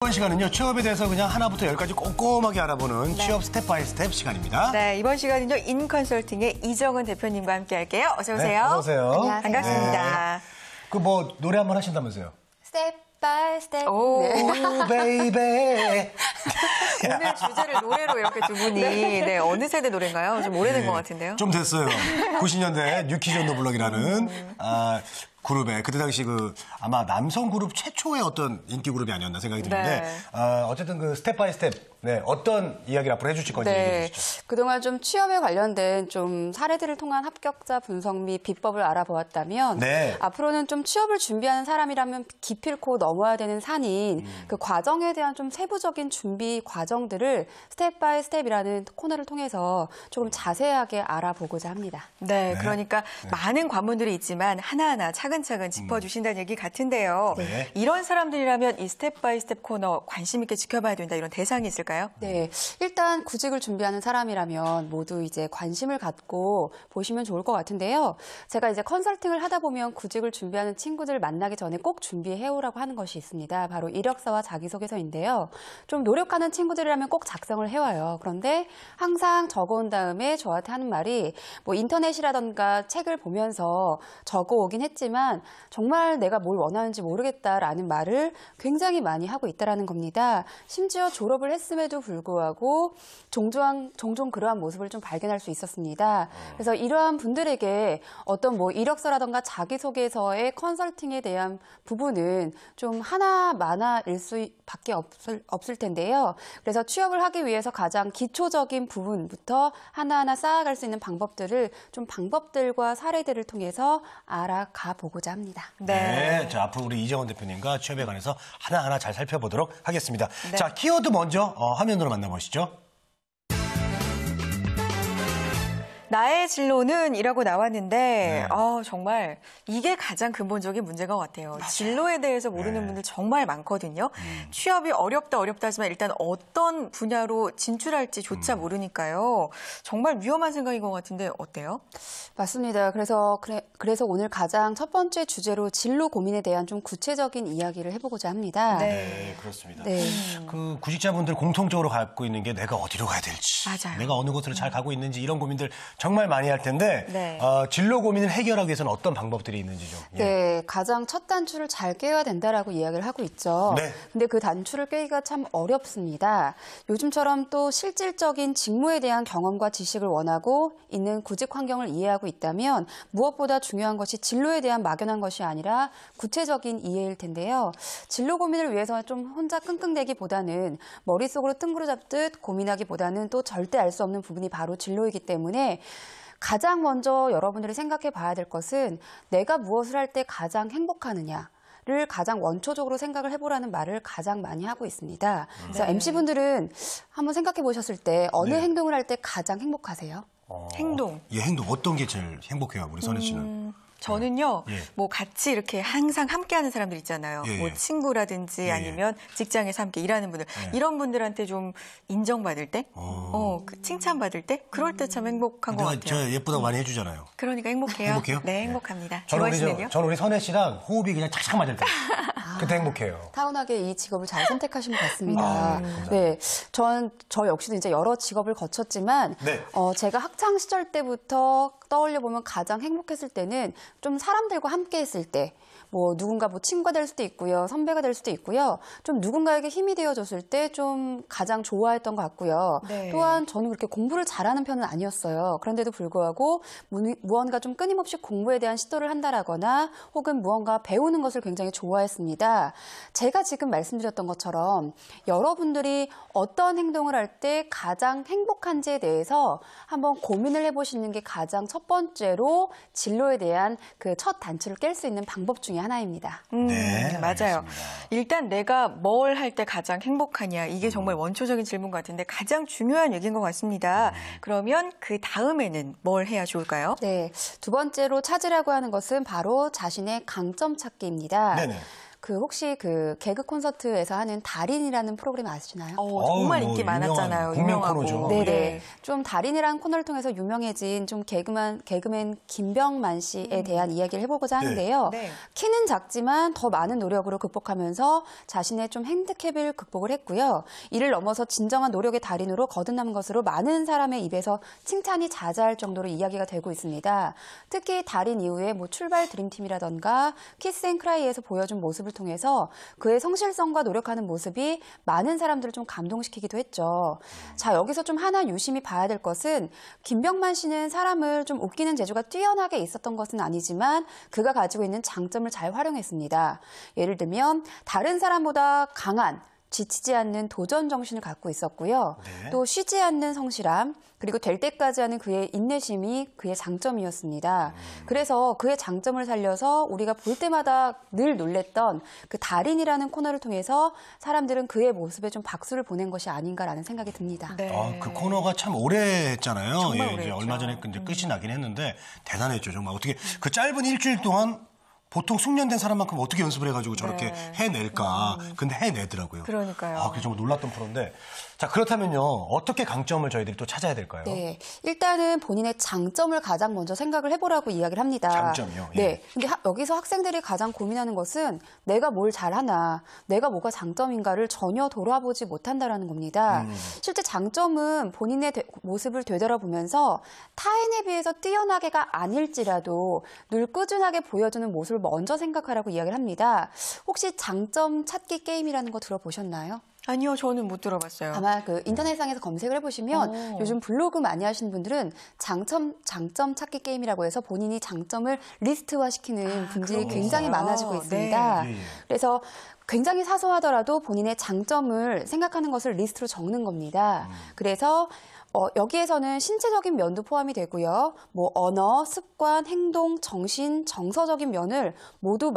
이번 시간은요, 취업에 대해서 그냥 하나부터 열까지 꼼꼼하게 알아보는 취업 스텝 바이 스텝 시간입니다. 네, 이번 시간은요, 인컨설팅의 이정은 대표님과 함께 할게요. 어서 오세요. 네, 어서 오세요. 안녕하세요. 반갑습니다. 네. 그 뭐 노래 한번 하신다면서요? 스텝 바이 스텝. 오, 베이베. 오늘 주제를 노래로 이렇게 두 분이 네, 어느 세대 노래인가요? 좀 오래된 것 같은데요. 좀 됐어요. 90년대 뉴키즈 온 더 블럭이라는 그룹에 그때 당시 아마 남성 그룹 최초의 어떤 인기 그룹이 아니었나 생각이 드는데 네. 어쨌든 그 스텝 바이 스텝 어떤 이야기를 앞으로 해주실 건지 얘기해 주시죠. 그동안 좀 취업에 관련된 좀 사례들을 통한 합격자 분석 및 비법을 알아보았다면 앞으로는 좀 취업을 준비하는 사람이라면 기필코 넘어야 되는 산인 그 과정에 대한 좀 세부적인 준비 과정들을 스텝 바이 스텝이라는 코너를 통해서 조금 자세하게 알아보고자 합니다. 네, 그러니까 많은 관문들이 있지만 하나하나 차근차근 짚어주신다는 얘기 같은데요. 이런 사람들이라면 이 스텝 바이 스텝 코너 관심 있게 지켜봐야 된다 이런 대상이 있을까요? 네, 일단 구직을 준비하는 사람이라면 모두 이제 관심을 갖고 보시면 좋을 것 같은데요. 제가 이제 컨설팅을 하다 보면 구직을 준비하는 친구들 만나기 전에 꼭 준비해오라고 하는 것이 있습니다. 바로 이력서와 자기소개서인데요. 좀 노력하는 친구들이라면 꼭 작성을 해와요. 그런데 항상 적어온 다음에 저한테 하는 말이 뭐 인터넷이라던가 책을 보면서 적어오긴 했지만 정말 내가 뭘 원하는지 모르겠다라는 말을 굉장히 많이 하고 있다는 겁니다. 심지어 졸업을 했음에도 불구하고 종종 그러한 모습을 좀 발견할 수 있었습니다. 그래서 이러한 분들에게 어떤 뭐 이력서라던가 자기소개서의 컨설팅에 대한 부분은 좀 하나마나일 수밖에 없을 텐데요. 그래서 취업을 하기 위해서 가장 기초적인 부분부터 하나하나 쌓아갈 수 있는 방법들을 좀 방법들과 사례들을 통해서 알아가 보고자 합니다. 네. 자, 앞으로 우리 이정은 대표님과 취업에 관해서 하나하나 잘 살펴보도록 하겠습니다. 자, 키워드 먼저 화면으로 만나보시죠. 나의 진로는 이라고 나왔는데 정말 이게 가장 근본적인 문제인 것 같아요. 맞아요. 진로에 대해서 모르는 분들 정말 많거든요. 취업이 어렵다 하지만 일단 어떤 분야로 진출할지조차 모르니까요. 정말 위험한 생각인 것 같은데 어때요? 맞습니다. 그래서 오늘 가장 첫 번째 주제로 진로 고민에 대한 좀 구체적인 이야기를 해보고자 합니다. 네, 그렇습니다. 네. 그 구직자분들 공통적으로 갖고 있는 게 내가 어디로 가야 될지, 맞아요. 내가 어느 곳으로 잘 가고 있는지 이런 고민들 정말 많이 할 텐데 진로 고민을 해결하기 위해서는 어떤 방법들이 있는지 좀. 네, 가장 첫 단추를 잘 깨야 된다라고 이야기를 하고 있죠. 근데 그 단추를 깨기가 참 어렵습니다. 요즘처럼 또 실질적인 직무에 대한 경험과 지식을 원하고 있는 구직 환경을 이해하고 있다면 무엇보다 중요한 것이 진로에 대한 막연한 것이 아니라 구체적인 이해일 텐데요. 진로 고민을 위해서 좀 혼자 끙끙대기보다는 머릿속으로 뜬구름 잡듯 고민하기보다는 또 절대 알 수 없는 부분이 바로 진로이기 때문에 가장 먼저 여러분들이 생각해 봐야 될 것은 내가 무엇을 할 때 가장 행복하느냐를 가장 원초적으로 생각을 해보라는 말을 가장 많이 하고 있습니다. 그래서 MC분들은 한번 생각해 보셨을 때 어느 행동을 할 때 가장 행복하세요? 행동. 행동. 어떤 게 제일 행복해요, 우리 선혜 씨는? 저는요, 뭐 같이 이렇게 항상 함께하는 사람들 있잖아요. 뭐 친구라든지 아니면 직장에서 함께 일하는 분들 이런 분들한테 좀 인정받을 때, 칭찬받을 때, 그럴 때 참 행복한 것 같아요. 저 예쁘다고 많이 해주잖아요. 그러니까 행복해요. 행복해요? 네, 행복합니다. 저는 우리 선혜 씨랑 호흡이 그냥 착착 맞을 때 그때 행복해요. 타운하게 이 직업을 잘 선택하신 것 같습니다. 네, 저 역시도 이제 여러 직업을 거쳤지만 제가 학창 시절 때부터 떠올려 보면 가장 행복했을 때는 좀 사람들과 함께 했을 때, 뭐 누군가 뭐 친구가 될 수도 있고요, 선배가 될 수도 있고요. 좀 누군가에게 힘이 되어줬을 때 좀 가장 좋아했던 것 같고요. 또한 저는 그렇게 공부를 잘하는 편은 아니었어요. 그런데도 불구하고 무언가 좀 끊임없이 공부에 대한 시도를 한다라거나 혹은 무언가 배우는 것을 굉장히 좋아했습니다. 제가 지금 말씀드렸던 것처럼 여러분들이 어떤 행동을 할 때 가장 행복한지에 대해서 한번 고민을 해보시는 게 가장 첫 번째로 진로에 대한 그 첫 단추를 깰 수 있는 방법 중에 하나입니다. 네, 맞아요. 알겠습니다. 일단 내가 뭘 할 때 가장 행복하냐 이게 정말 원초적인 질문 같은데 가장 중요한 얘기인 것 같습니다. 그러면 그 다음에는 뭘 해야 좋을까요? 네, 두 번째로 찾으라고 하는 것은 바로 자신의 강점 찾기입니다. 혹시 그 개그 콘서트에서 하는 달인이라는 프로그램 아시나요? 정말 뭐 인기 많았잖아요. 국민 유명하고. 코너죠. 네네. 네. 좀 달인이라는 코너를 통해서 유명해진 좀 개그맨 김병만 씨에 대한 이야기를 해보고자 하는데요. 네. 키는 작지만 더 많은 노력으로 극복하면서 자신의 좀 핸디캡을 극복을 했고요. 이를 넘어서 진정한 노력의 달인으로 거듭난 것으로 많은 사람의 입에서 칭찬이 자자할 정도로 이야기가 되고 있습니다. 특히 달인 이후에 뭐 출발 드림팀이라던가 키스앤크라이에서 보여준 모습을 통해서 그의 성실성과 노력하는 모습이 많은 사람들을 좀 감동시키기도 했죠. 자, 여기서 좀 하나 유심히 봐야 될 것은 김병만 씨는 사람을 좀 웃기는 재주가 뛰어나게 있었던 것은 아니지만 그가 가지고 있는 장점을 잘 활용했습니다. 예를 들면 다른 사람보다 강한 지치지 않는 도전 정신을 갖고 있었고요. 네. 또 쉬지 않는 성실함, 그리고 될 때까지 하는 그의 인내심이 그의 장점이었습니다. 그래서 그의 장점을 살려서 우리가 볼 때마다 늘 놀랬던 그 달인이라는 코너를 통해서 사람들은 그의 모습에 좀 박수를 보낸 것이 아닌가라는 생각이 듭니다. 네. 그 코너가 참 오래 했잖아요. 정말 이제 오래 했죠. 얼마 전에 이제 끝이 나긴 했는데 대단했죠. 정말 어떻게 그 짧은 일주일 동안 보통 숙련된 사람만큼 어떻게 연습을 해가지고 저렇게 해낼까. 근데 해내더라고요. 그러니까요. 그게 정말 놀랐던 프로인데. 자, 그렇다면요. 어떻게 강점을 저희들이 또 찾아야 될까요? 네, 일단은 본인의 장점을 가장 먼저 생각을 해보라고 이야기를 합니다. 장점이요? 예. 네, 근데 여기서 학생들이 가장 고민하는 것은 내가 뭘 잘하나, 내가 뭐가 장점인가를 전혀 돌아보지 못한다라는 겁니다. 실제 장점은 본인의 모습을 되돌아보면서 타인에 비해서 뛰어나게가 아닐지라도 늘 꾸준하게 보여주는 모습을 먼저 생각하라고 이야기를 합니다. 혹시 장점 찾기 게임이라는 거 들어보셨나요? 아니요, 저는 못 들어봤어요. 아마 그 인터넷상에서 검색을 해보시면 요즘 블로그 많이 하시는 분들은 장점 찾기 게임이라고 해서 본인이 장점을 리스트화시키는 분들이 그런 게 굉장히 있어요. 많아지고 있습니다. 네. 예, 예. 그래서 굉장히 사소하더라도 본인의 장점을 생각하는 것을 리스트로 적는 겁니다. 그래서 여기에서는 신체적인 면도 포함이 되고요. 뭐 언어, 습관, 행동, 정신, 정서적인 면을 모두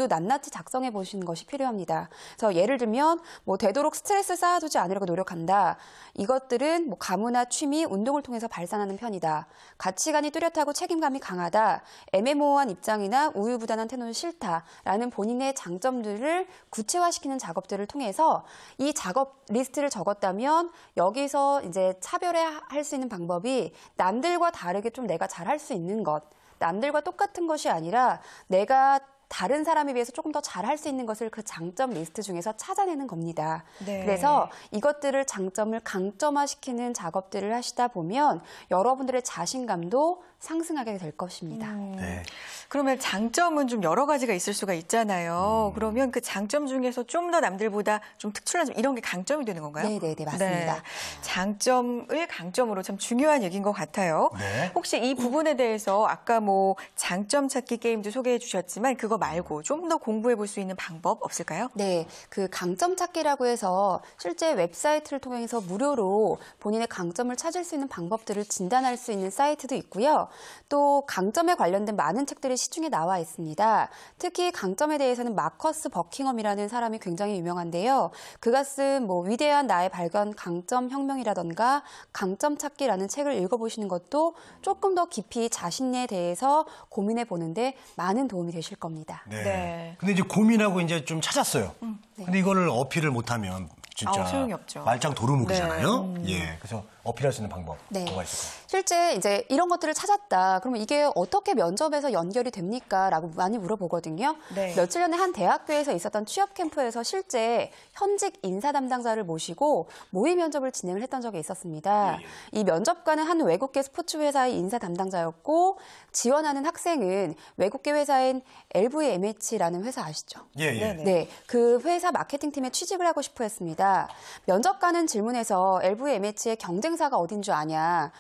낱낱이 작성해 보시는 것이 필요합니다. 그래서 예를 들면 뭐 되도록 스트레스 쌓아두지 않으려고 노력한다. 이것들은 뭐 가무나 취미, 운동을 통해서 발산하는 편이다. 가치관이 뚜렷하고 책임감이 강하다. 애매모호한 입장이나 우유부단한 태도는 싫다라는 본인의 장점들을 구체화시키는 작업들을 통해서 이 작업 리스트를 적었다면 여기서 이제 차별화할 수 있는 방법이 남들과 다르게 좀 내가 잘할 수 있는 것, 남들과 똑같은 것이 아니라 내가 다른 사람에 비해서 조금 더 잘할 수 있는 것을 그 장점 리스트 중에서 찾아내는 겁니다. 네. 그래서 이것들을 장점을 강점화시키는 작업들을 하시다 보면 여러분들의 자신감도 상승하게 될 것입니다. 네. 그러면 장점은 좀 여러 가지가 있을 수가 있잖아요. 그러면 그 장점 중에서 좀 더 남들보다 좀 특출난 점 이런 게 강점이 되는 건가요? 네, 맞습니다. 네. 장점을 강점으로 참 중요한 얘기인 것 같아요. 네. 혹시 이 부분에 대해서 아까 뭐 장점 찾기 게임도 소개해 주셨지만 그거 말고 좀 더 공부해 볼 수 있는 방법 없을까요? 네, 그 강점 찾기라고 해서 실제 웹사이트를 통해서 무료로 본인의 강점을 찾을 수 있는 방법들을 진단할 수 있는 사이트도 있고요. 또 강점에 관련된 많은 책들이 시중에 나와 있습니다. 특히 강점에 대해서는 마커스 버킹엄이라는 사람이 굉장히 유명한데요. 그가 쓴 뭐 위대한 나의 발견 강점 혁명이라던가 강점 찾기라는 책을 읽어보시는 것도 조금 더 깊이 자신에 대해서 고민해 보는데 많은 도움이 되실 겁니다. 네. 네. 근데 이제 고민하고 이제 좀 찾았어요. 근데 이거를 어필을 못하면 진짜 소용이 없죠. 말짱 도루묵이잖아요. 예. 그래서 어필할 수 있는 방법 네. 뭐가 있을까요? 실제 이제 이런 것들을 찾았다. 그러면 이게 어떻게 면접에서 연결이 됩니까? 라고 많이 물어보거든요. 네. 며칠 전에 한 대학교에서 있었던 취업 캠프에서 실제 현직 인사 담당자를 모시고 모의 면접을 진행을 했던 적이 있었습니다. 이 면접관은 한 외국계 스포츠 회사의 인사 담당자였고 지원하는 학생은 외국계 회사인 LVMH라는 회사 아시죠? 예. 네네. 네, 그 회사 마케팅팀에 취직을 하고 싶어 했습니다. 면접관은 질문에서 LVMH의 경쟁사가 어딘 줄 아냐?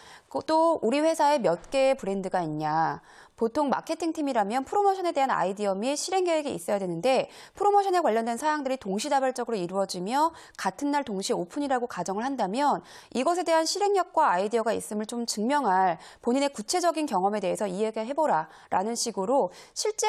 또 우리 회사에 몇 개의 브랜드가 있냐? 보통 마케팅팀이라면 프로모션에 대한 아이디어 및 실행 계획이 있어야 되는데 프로모션에 관련된 사항들이 동시다발적으로 이루어지며 같은 날 동시에 오픈이라고 가정을 한다면 이것에 대한 실행력과 아이디어가 있음을 좀 증명할 본인의 구체적인 경험에 대해서 이야기해보라 라는 식으로 실제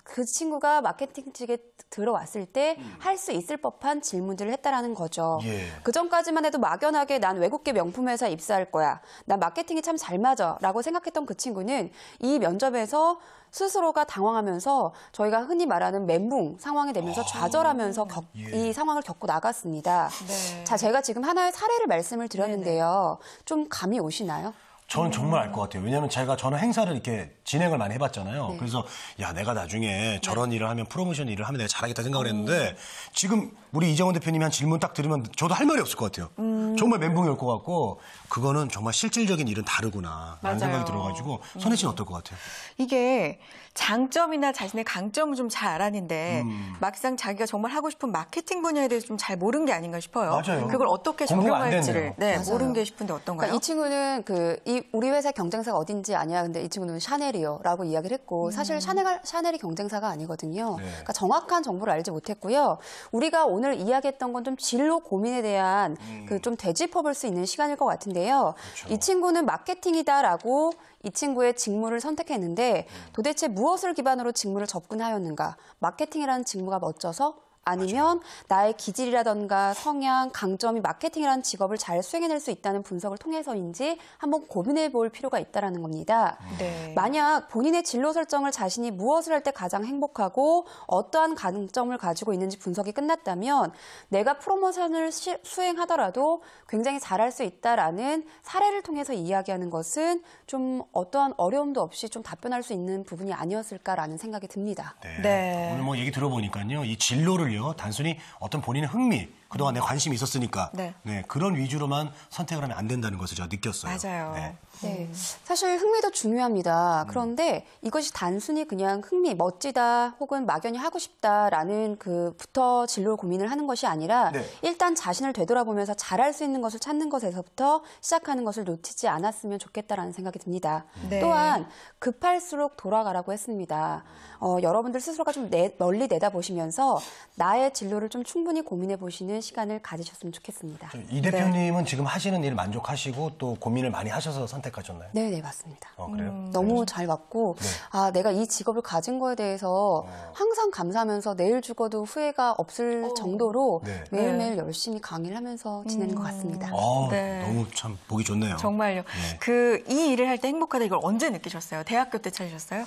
그 친구가 마케팅직에 들어왔을 때 할 수 있을 법한 질문들을 했다라는 거죠. 예. 그 전까지만 해도 막연하게 난 외국계 명품 회사 입사할 거야. 난 마케팅이 참 잘 맞아. 라고 생각했던 그 친구는 이 면접에서 스스로가 당황하면서 저희가 흔히 말하는 멘붕 상황이 되면서 좌절하면서 이 상황을 겪고 나갔습니다. 네. 자, 제가 지금 하나의 사례를 말씀을 드렸는데요. 좀 감이 오시나요? 저는 정말 알 것 같아요. 왜냐하면 저는 행사를 이렇게 진행을 많이 해봤잖아요. 그래서 야 내가 나중에 저런 일을 하면 프로모션 일을 하면 내가 잘하겠다 생각을 했는데 지금 우리 이정원 대표님이 한 질문 딱 들으면 저도 할 말이 없을 것 같아요. 정말 멘붕이 올 것 같고 그거는 정말 실질적인 일은 다르구나 라는 생각이 들어가지고 선혜 씨는 어떨 것 같아요? 이게 장점이나 자신의 강점을 좀 잘 알았는데 막상 자기가 정말 하고 싶은 마케팅 분야에 대해서 좀 잘 모르는 게 아닌가 싶어요. 맞아요. 그걸 어떻게 공부가 안 적용할지를 됐네요. 모르는 게 싶은데 어떤가요? 그러니까 이 친구는 우리 회사 경쟁사가 어딘지 아냐. 근데 이 친구는 샤넬이요라고 이야기를 했고 사실 샤넬이 경쟁사가 아니거든요. 네. 그러니까 정확한 정보를 알지 못했고요. 우리가 오늘 이야기했던 건 좀 진로 고민에 대한 그 좀 되짚어볼 수 있는 시간일 것 같은데요. 그렇죠. 이 친구는 마케팅이다라고 이 친구의 직무를 선택했는데 도대체 무엇을 기반으로 직무를 접근하였는가? 마케팅이라는 직무가 멋져서? 아니면 나의 기질이라던가 성향, 강점이 마케팅이라는 직업을 잘 수행해낼 수 있다는 분석을 통해서인지 한번 고민해 볼 필요가 있다는 겁니다. 네. 만약 본인의 진로 설정을 자신이 무엇을 할 때 가장 행복하고 어떠한 강점을 가지고 있는지 분석이 끝났다면 내가 프로모션을 수행하더라도 굉장히 잘할 수 있다라는 사례를 통해서 이야기하는 것은 좀 어떠한 어려움도 없이 좀 답변할 수 있는 부분이 아니었을까라는 생각이 듭니다. 네. 오늘 뭐 얘기 들어보니까요. 이 진로를요. 단순히 어떤 본인의 흥미, 그동안 내 관심이 있었으니까 네. 그런 위주로만 선택을 하면 안 된다는 것을 제가 느꼈어요. 맞아요. 네. 네. 사실 흥미도 중요합니다. 그런데 이것이 단순히 그냥 흥미, 멋지다 혹은 막연히 하고 싶다라는 그부터 진로 고민을 하는 것이 아니라 네. 일단 자신을 되돌아보면서 잘할 수 있는 것을 찾는 것에서부터 시작하는 것을 놓치지 않았으면 좋겠다라는 생각이 듭니다. 네. 또한 급할수록 돌아가라고 했습니다. 여러분들 스스로가 좀 멀리 내다보시면서 나의 진로를 좀 충분히 고민해 보시는 시간을 가지셨으면 좋겠습니다. 이 대표님은 지금 하시는 일 만족하시고 또 고민을 많이 하셔서 선택하셨나요? 네, 맞습니다. 그래요? 너무 잘 맞고 아 내가 이 직업을 가진 거에 대해서 항상 감사하면서 내일 죽어도 후회가 없을 정도로 네. 매일매일 열심히 강의를 하면서 지내는 것 같습니다. 네. 너무 참 보기 좋네요. 정말요. 네. 이 일을 할 때 행복하다 이걸 언제 느끼셨어요? 대학교 때 찾으셨어요?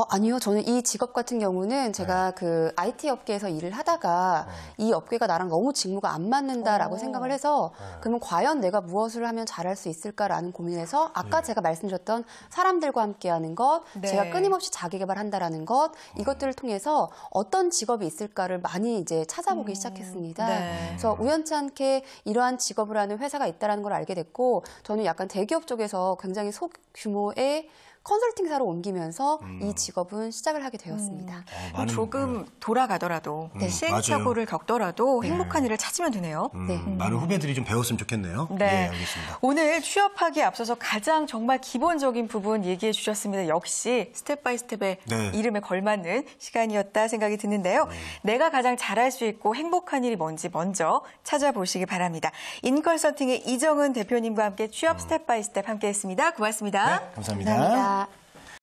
아니요. 저는 이 직업 같은 경우는 제가 그 IT 업계에서 일을 하다가 이 업계가 나랑 너무 직무가 안 맞는다라고 생각을 해서 그러면 과연 내가 무엇을 하면 잘할 수 있을까라는 고민을 해서 아까 제가 말씀드렸던 사람들과 함께하는 것, 네. 제가 끊임없이 자기 개발한다라는 것, 이것들을 통해서 어떤 직업이 있을까를 많이 이제 찾아보기 시작했습니다. 네. 그래서 우연치 않게 이러한 직업을 하는 회사가 있다는 걸 알게 됐고 저는 약간 대기업 쪽에서 굉장히 소규모의 컨설팅사로 옮기면서 이 직업은 시작을 하게 되었습니다. 조금 돌아가더라도 시행착오를 맞아요. 겪더라도 행복한 일을 찾으면 되네요. 네. 많은 후배들이 좀 배웠으면 좋겠네요. 네. 예, 알겠습니다. 오늘 취업하기에 앞서서 가장 정말 기본적인 부분 얘기해 주셨습니다. 역시 스텝 바이 스텝의 네. 이름에 걸맞는 시간이었다 생각이 드는데요. 내가 가장 잘할 수 있고 행복한 일이 뭔지 먼저 찾아보시기 바랍니다. 인컨설팅의 이정은 대표님과 함께 취업 스텝 바이 스텝 함께했습니다. 고맙습니다. 네, 감사합니다. 감사합니다.